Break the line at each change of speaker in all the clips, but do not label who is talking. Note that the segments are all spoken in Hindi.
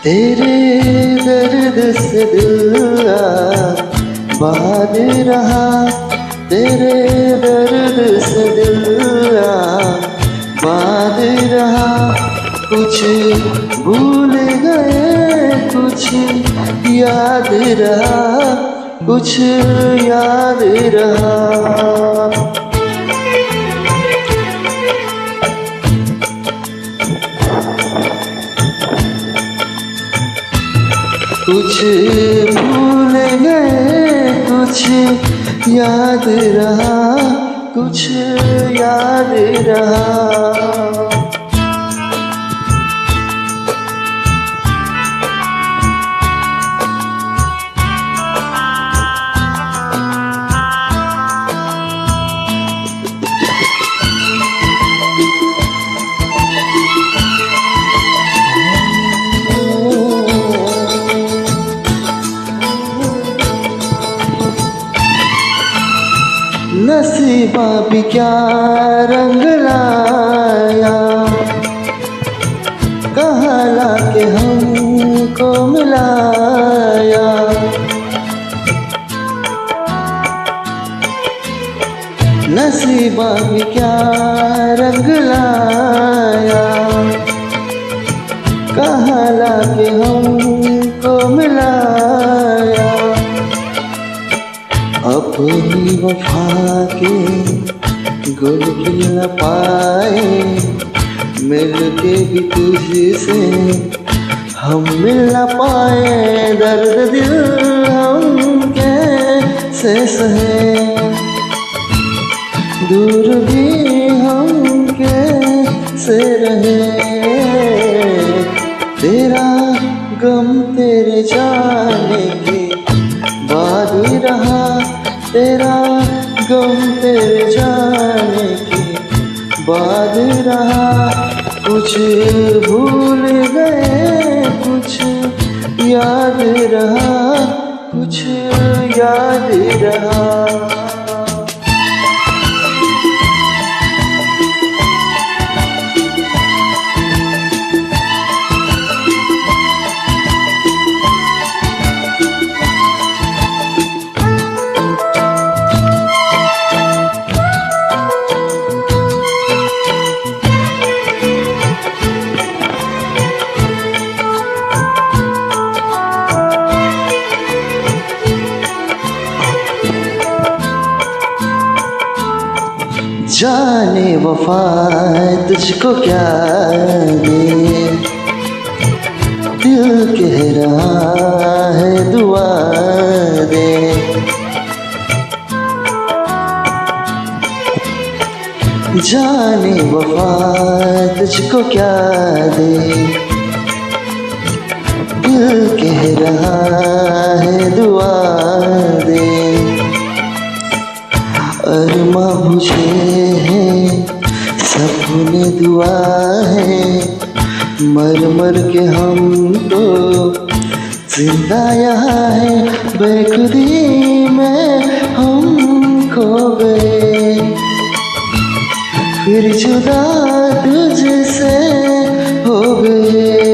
तेरे दर्द से दिल आबाद रहा, तेरे दर्द से दिल आबाद रहा। कुछ भूल गए, कुछ याद रहा, कुछ याद रहा। कुछ भूल गए, कुछ याद रहा, कुछ याद रहा। नसीबा भी क्या रंग लाया, कहाँ लाके हमको मिलाया। नसीबा भी क्या रंग लाया, कहाँ लाके हमको मिलाया। अपनी वफा के गुल खिल न पाए, मिल के भी तुझसे हम मिल न पाए। दर्द दिल हम कैसे सहे, दूर भी हम कैसे रहे। तेरा गम तेरे जाने के बाद रहा, तेरा गम तेरे जाने के बाद रहा। कुछ भूल गए, कुछ याद रहा, कुछ याद रहा। जाने वफा तुझको क्या दे, दिल कह रहा है दुआ दे। जाने वफा तुझको क्या दे, दिल कह रहा है दुआ दे। अरमा मुझे है, सपने दुआ है, मर मर के हम तो जिंदा यहाँ है। बेखुदी में हम खो गए, फिर जुदा तुझसे हो गए।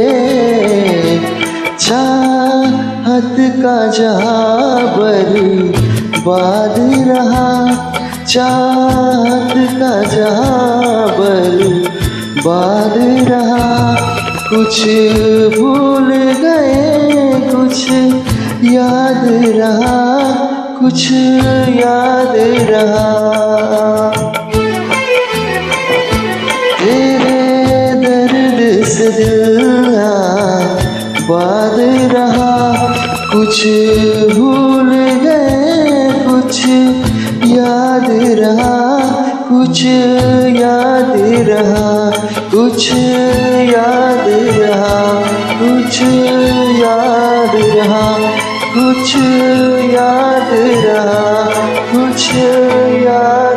चाहत का जहाँ बर्बाद रहा, चाहत का जहाँ बर्बाद रहा। कुछ भूल गए, कुछ याद रहा, कुछ याद रहा। तेरे दर्द से दिल आबाद रहा। कुछ भूल गए, कुछ याद रहा, कुछ याद रहा, कुछ याद रहा, कुछ याद रहा, कुछ याद रहा, कुछ याद